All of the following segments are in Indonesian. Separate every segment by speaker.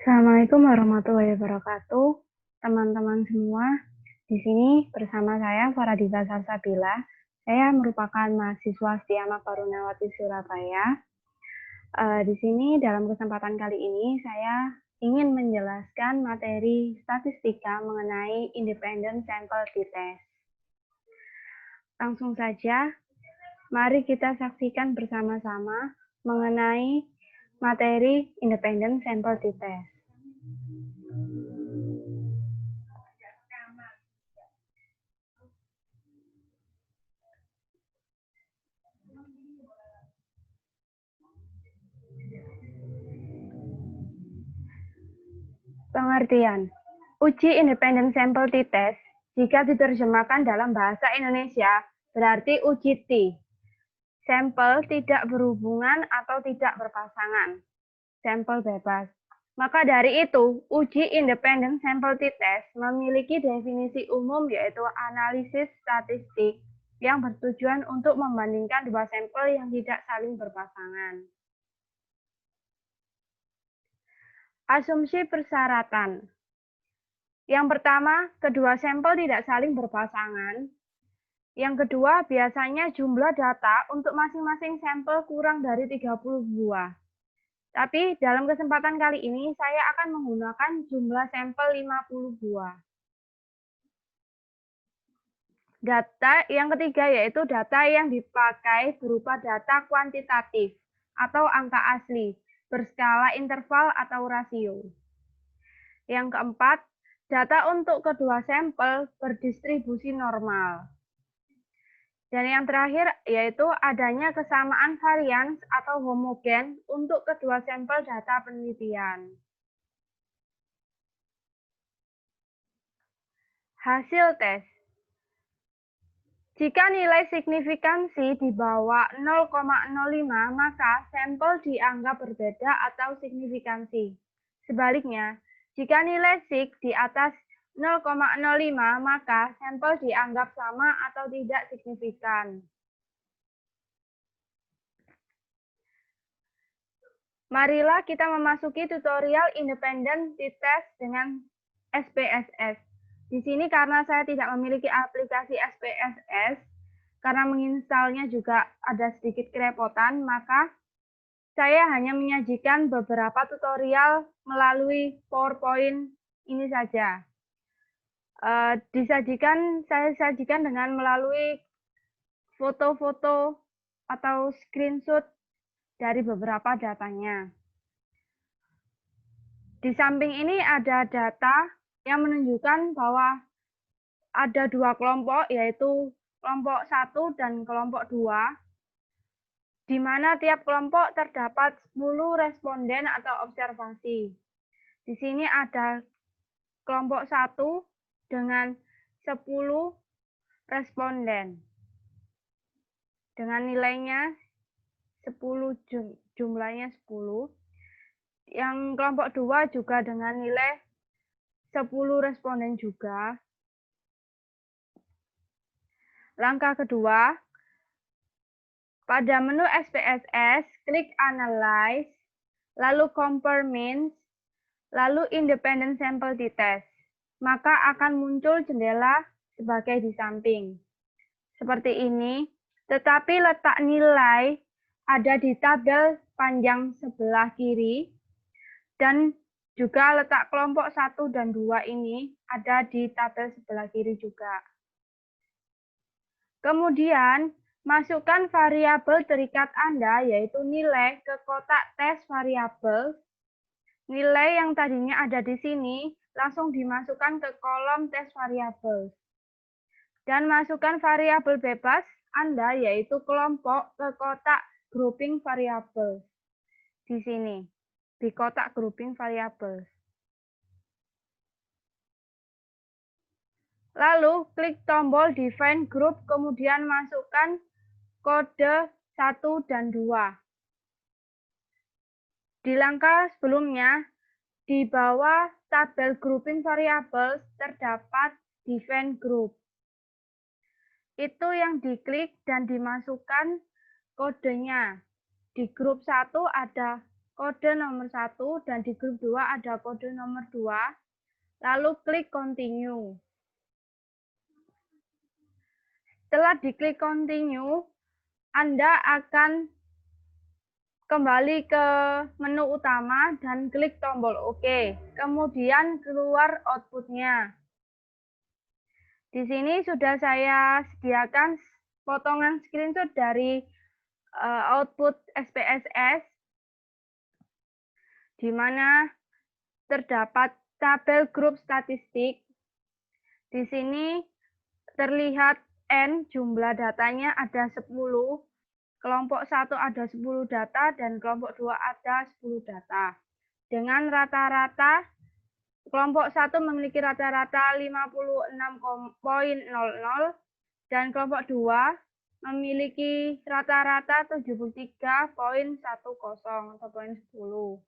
Speaker 1: Assalamualaikum warahmatullahi wabarakatuh, teman-teman semua. Di sini bersama saya Faradiza Salsabila. Saya merupakan mahasiswa setia Barunawati Surabaya. Di sini dalam kesempatan kali ini saya ingin menjelaskan materi statistika mengenai independent sample t-test. Langsung saja, mari kita saksikan bersama-sama mengenai materi independent sample t-test. Pengertian. Uji independent sample t-test jika diterjemahkan dalam bahasa Indonesia berarti uji T. Sampel tidak berhubungan atau tidak berpasangan. Sampel bebas. Maka dari itu, uji independent sample t-test memiliki definisi umum yaitu analisis statistik yang bertujuan untuk membandingkan dua sampel yang tidak saling berpasangan. Asumsi persyaratan. Yang pertama, kedua sampel tidak saling berpasangan. Yang kedua, biasanya jumlah data untuk masing-masing sampel kurang dari 30 buah. Tapi dalam kesempatan kali ini, saya akan menggunakan jumlah sampel 50 buah. Data yang ketiga yaitu data yang dipakai berupa data kuantitatif atau angka asli, berskala interval atau rasio. Yang keempat, data untuk kedua sampel berdistribusi normal. Dan yang terakhir yaitu adanya kesamaan varians atau homogen untuk kedua sampel data penelitian. Hasil tes. Jika nilai signifikansi di bawah 0,05, maka sampel dianggap berbeda atau signifikansi. Sebaliknya, jika nilai sig di atas 0,05, maka sampel dianggap sama atau tidak signifikan. Marilah kita memasuki tutorial independent t-test dengan SPSS. Di sini karena saya tidak memiliki aplikasi SPSS, karena menginstalnya juga ada sedikit kerepotan, maka saya hanya menyajikan beberapa tutorial melalui PowerPoint ini saja. Saya sajikan dengan melalui foto-foto atau screenshot dari beberapa datanya. Di samping ini ada data yang menunjukkan bahwa ada dua kelompok, yaitu kelompok 1 dan kelompok 2, di mana tiap kelompok terdapat 10 responden atau observasi. Di sini ada kelompok 1 dengan 10 responden. Dengan nilainya 10, jumlahnya 10. Yang kelompok 2 juga dengan nilai 10 responden juga. Langkah kedua, pada menu SPSS, klik Analyze, lalu Compare Means, lalu Independent Sample t-test. Maka akan muncul jendela sebagai di samping. Seperti ini, tetapi letak nilai ada di tabel panjang sebelah kiri, dan juga letak kelompok 1 dan 2 ini ada di tabel sebelah kiri juga. Kemudian, masukkan variabel terikat Anda, yaitu nilai ke kotak tes variabel. Nilai yang tadinya ada di sini, langsung dimasukkan ke kolom tes variabel. Dan masukkan variabel bebas Anda, yaitu kelompok, ke kotak grouping variabel. Di sini, di kotak grouping variabel. Lalu, klik tombol Define Group, kemudian masukkan kode 1 dan 2. Di langkah sebelumnya, di bawah tabel grouping variables terdapat Define Group. Itu yang diklik dan dimasukkan kodenya. Di grup 1 ada kode nomor 1 dan di grup 2 ada kode nomor 2, lalu klik continue. Setelah diklik continue, Anda akan kembali ke menu utama dan klik tombol OK. Kemudian keluar output-nya. Di sini sudah saya sediakan potongan screenshot dari output SPSS, di mana terdapat tabel grup statistik. Di sini terlihat N, jumlah datanya ada 10, kelompok 1 ada 10 data, dan kelompok 2 ada 10 data. Dengan rata-rata, kelompok 1 memiliki rata-rata 56,00, dan kelompok 2 memiliki rata-rata 73,10 atau poin 10.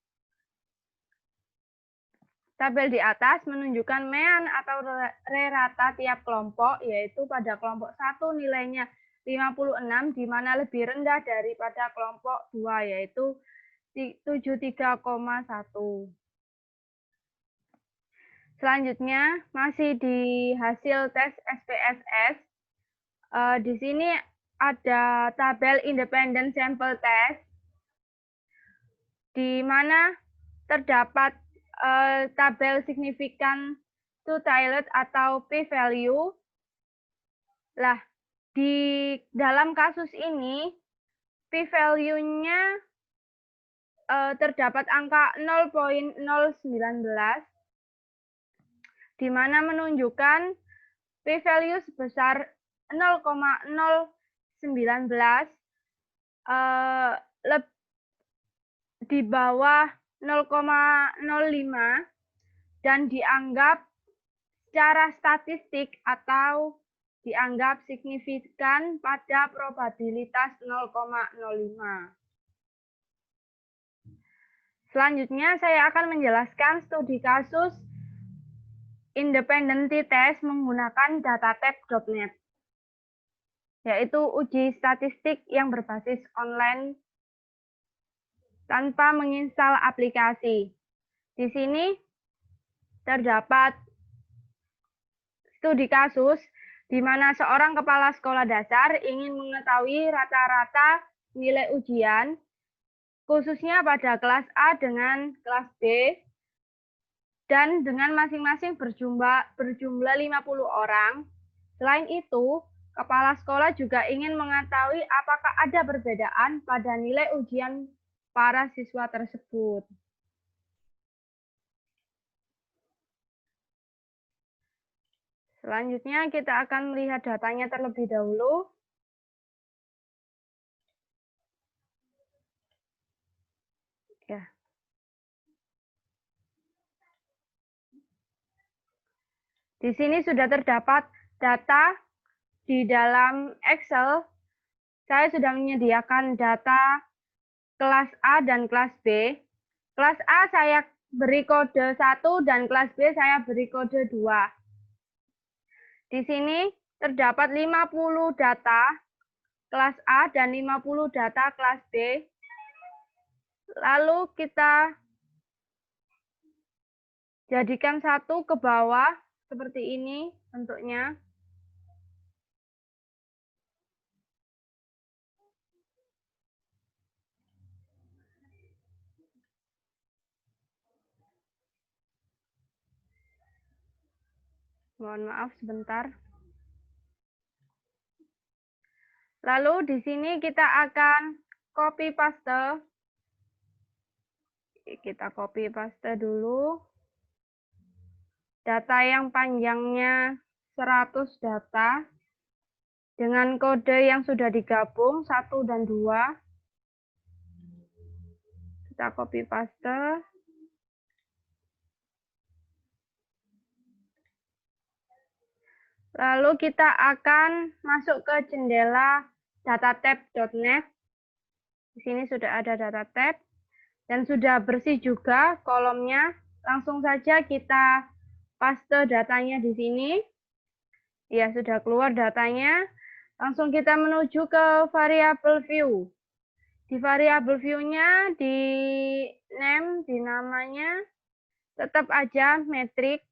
Speaker 1: Tabel di atas menunjukkan mean atau re-rata tiap kelompok, yaitu pada kelompok 1 nilainya 56, di mana lebih rendah daripada kelompok 2, yaitu 73,1. Selanjutnya, masih di hasil tes SPSS, di sini ada tabel independent sample test, di mana terdapat tabel signifikan two-tailed atau p-value. Lah, di dalam kasus ini p-value-nya terdapat angka 0,019, di mana menunjukkan p-value sebesar 0,019 di bawah 0,05 dan dianggap secara statistik atau dianggap signifikan pada probabilitas 0,05. Selanjutnya saya akan menjelaskan studi kasus independent t-test menggunakan datatab.net, yaitu uji statistik yang berbasis online tanpa menginstal aplikasi. Di sini terdapat studi kasus di mana seorang kepala sekolah dasar ingin mengetahui rata-rata nilai ujian, khususnya pada kelas A dengan kelas B, dan dengan masing-masing berjumlah 50 orang. Selain itu, kepala sekolah juga ingin mengetahui apakah ada perbedaan pada nilai ujian para siswa tersebut. Selanjutnya kita akan melihat datanya terlebih dahulu. Ya. Di sini sudah terdapat data di dalam Excel. Saya sudah menyediakan data kelas A dan kelas B. Kelas A saya beri kode 1 dan kelas B saya beri kode 2. Di sini terdapat 50 data kelas A dan 50 data kelas B. Lalu kita jadikan satu ke bawah seperti ini bentuknya. Mohon maaf sebentar. Lalu di sini kita akan copy paste. Kita copy paste dulu. Data yang panjangnya 100 data dengan kode yang sudah digabung 1 dan 2. Kita copy paste. Lalu kita akan masuk ke jendela datatab.net. Di sini sudah ada datatab dan sudah bersih juga kolomnya. Langsung saja kita paste datanya di sini. Ya, sudah keluar datanya. Langsung kita menuju ke variable view. Di variabel view-nya, di name, di namanya, tetap aja metrik.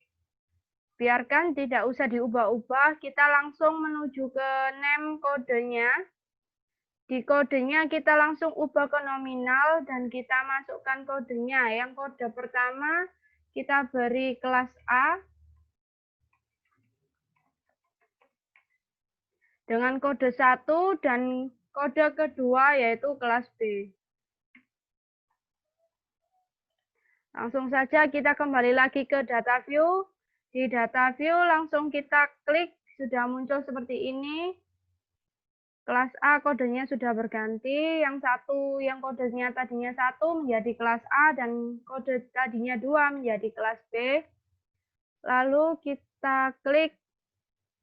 Speaker 1: Biarkan tidak usah diubah-ubah, kita langsung menuju ke name kodenya. Di kodenya kita langsung ubah ke nominal dan kita masukkan kodenya. Yang kode pertama kita beri kelas A. Dengan kode 1 dan kode kedua yaitu kelas B. Langsung saja kita kembali lagi ke data view. Di data view langsung kita klik, sudah muncul seperti ini. Kelas A kodenya sudah berganti, yang satu yang kodenya tadinya 1 menjadi kelas A dan kode tadinya 2 menjadi kelas B. Lalu kita klik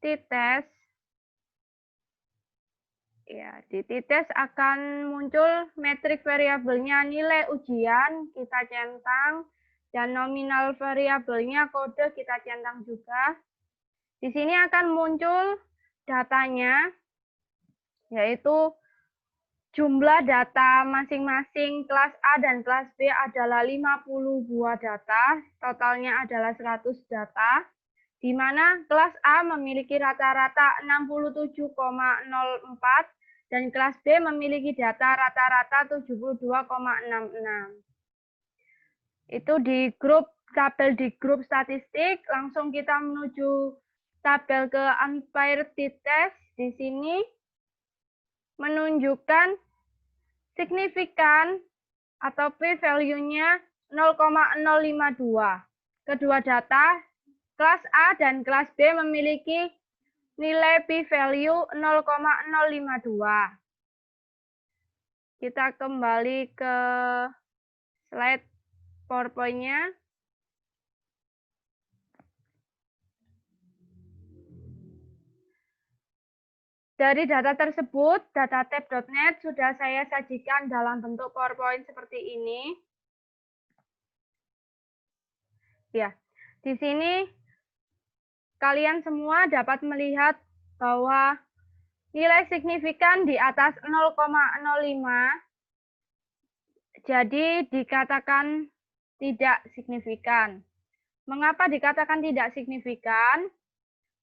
Speaker 1: t-test. Ya, di t-test akan muncul metrik variabelnya nilai ujian, kita centang, dan nominal variabelnya kode kita centang juga. Di sini akan muncul datanya, yaitu jumlah data masing-masing kelas A dan kelas B adalah 50 buah data, totalnya adalah 100 data, di mana kelas A memiliki rata-rata 67,04 dan kelas B memiliki data rata-rata 72,66. Itu di grup tabel di grup statistik, langsung kita menuju tabel ke unpaired t-test. Di sini menunjukkan signifikan atau p-value-nya 0,052. Kedua data, kelas A dan kelas B memiliki nilai p-value 0,052. Kita kembali ke slide PowerPoint-nya. Dari data tersebut, datatab.net sudah saya sajikan dalam bentuk PowerPoint seperti ini. Ya, di sini kalian semua dapat melihat bahwa nilai signifikan di atas 0,05, jadi dikatakan tidak signifikan. Mengapa dikatakan tidak signifikan?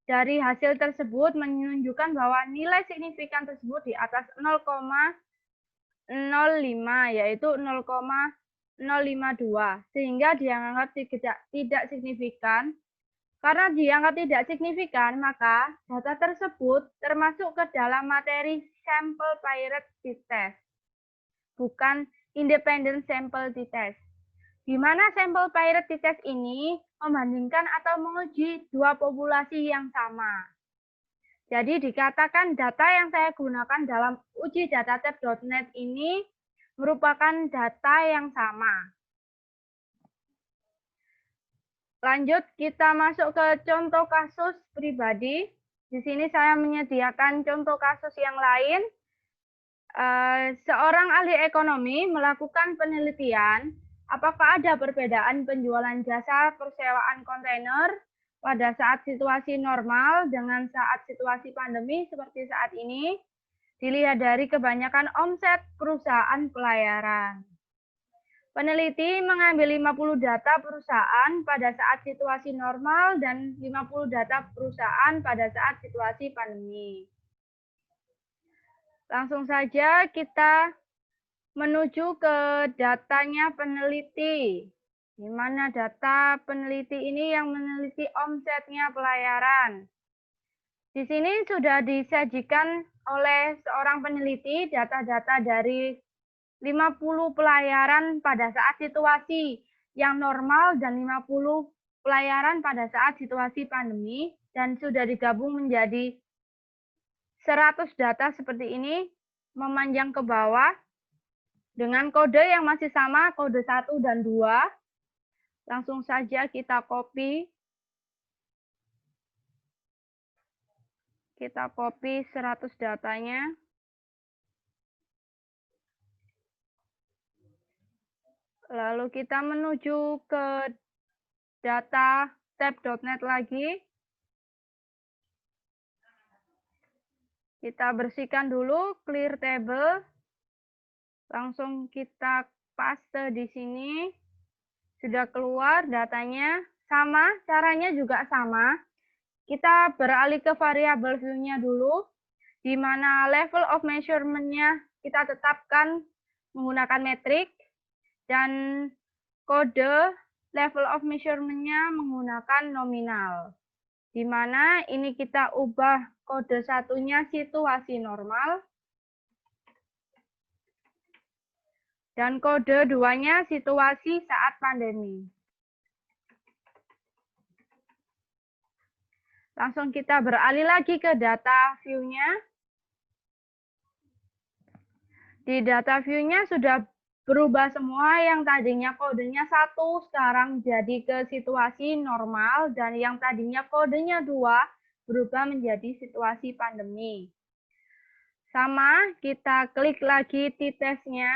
Speaker 1: Dari hasil tersebut menunjukkan bahwa nilai signifikan tersebut di atas 0,05, yaitu 0,052, sehingga dianggap tidak signifikan. Karena dianggap tidak signifikan, maka data tersebut termasuk ke dalam materi sampel paired t-test, bukan independent sample t-test. Di mana sampel paired t-test ini membandingkan atau menguji dua populasi yang sama. Jadi dikatakan data yang saya gunakan dalam uji datatab.net ini merupakan data yang sama. Lanjut, kita masuk ke contoh kasus pribadi. Di sini saya menyediakan contoh kasus yang lain. Seorang ahli ekonomi melakukan penelitian apakah ada perbedaan penjualan jasa persewaan kontainer pada saat situasi normal dengan saat situasi pandemi seperti saat ini, dilihat dari kebanyakan omset perusahaan pelayaran. Peneliti mengambil 50 data perusahaan pada saat situasi normal dan 50 data perusahaan pada saat situasi pandemi. Langsung saja kita menuju ke datanya peneliti. Di mana data peneliti ini yang meneliti omsetnya pelayaran. Di sini sudah disajikan oleh seorang peneliti data-data dari 50 pelayaran pada saat situasi yang normal dan 50 pelayaran pada saat situasi pandemi, dan sudah digabung menjadi 100 data seperti ini, memanjang ke bawah dengan kode yang masih sama, kode 1 dan 2. Langsung saja kita copy. Kita copy 100 datanya. Lalu kita menuju ke data tab.net lagi. Kita bersihkan dulu, clear table. Langsung kita paste di sini. Sudah keluar datanya. Sama, caranya juga sama. Kita beralih ke variabel view-nya dulu, di mana level of measurement-nya kita tetapkan menggunakan metrik, dan kode level of measurement-nya menggunakan nominal. Di mana ini kita ubah kode satunya situasi normal, dan kode 2-nya situasi saat pandemi. Langsung kita beralih lagi ke data view-nya. Di data view-nya sudah berubah semua, yang tadinya kodenya 1 sekarang jadi ke situasi normal, dan yang tadinya kodenya 2 berubah menjadi situasi pandemi. Sama, kita klik lagi t-test-nya.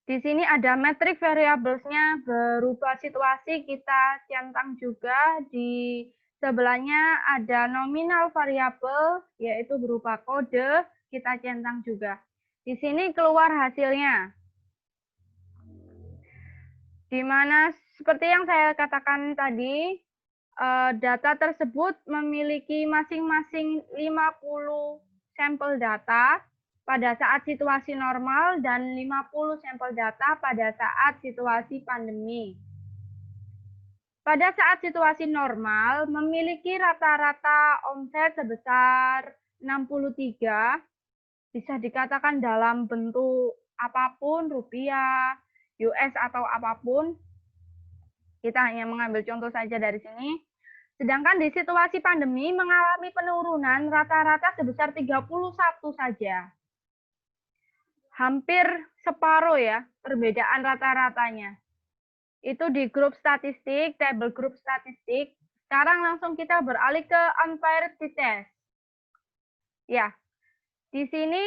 Speaker 1: Di sini ada metric variables-nya berubah situasi, kita centang juga. Di sebelahnya ada nominal variable, yaitu berupa kode, kita centang juga. Di sini keluar hasilnya. Di mana seperti yang saya katakan tadi, data tersebut memiliki masing-masing 50 sampel data pada saat situasi normal dan 50 sampel data pada saat situasi pandemi. Pada saat situasi normal memiliki rata-rata omset sebesar 63, bisa dikatakan dalam bentuk apapun, rupiah, US atau apapun. Kita hanya mengambil contoh saja dari sini. Sedangkan di situasi pandemi mengalami penurunan rata-rata sebesar 31 saja. Hampir separuh ya perbedaan rata-ratanya. Itu di grup statistik, tabel grup statistik. Sekarang langsung kita beralih ke unpaired t-test. Ya, di sini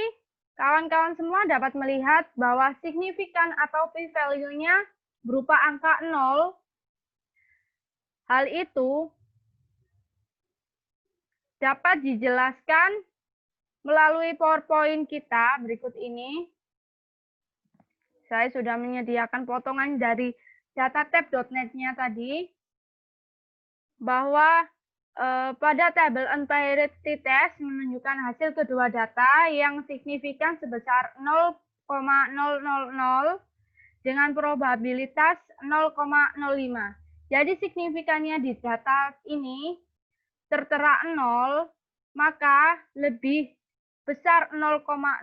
Speaker 1: kawan-kawan semua dapat melihat bahwa signifikan atau p-value-nya berupa angka 0. Hal itu dapat dijelaskan melalui PowerPoint kita berikut ini. Saya sudah menyediakan potongan dari datatab.net-nya tadi, bahwa pada tabel unpaired t-test menunjukkan hasil kedua data yang signifikan sebesar 0,000 dengan probabilitas 0,05. Jadi signifikannya di data ini tertera 0, maka lebih besar 0,05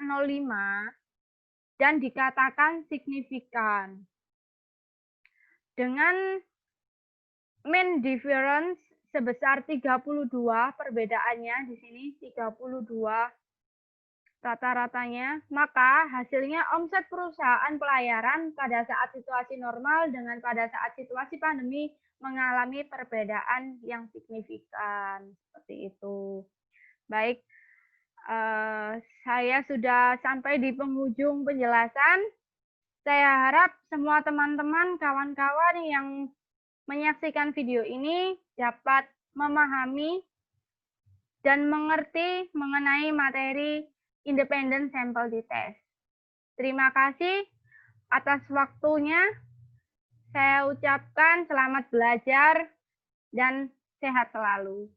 Speaker 1: dan dikatakan signifikan. Dengan mean difference sebesar 32, perbedaannya di sini 32 rata-ratanya, maka hasilnya omset perusahaan pelayaran pada saat situasi normal dengan pada saat situasi pandemi mengalami perbedaan yang signifikan. Seperti itu. Baik, saya sudah sampai di penghujung penjelasan. Saya harap semua teman-teman, kawan-kawan yang menyaksikan video ini dapat memahami dan mengerti mengenai materi independent sample t-test. Terima kasih atas waktunya. Saya ucapkan selamat belajar dan sehat selalu.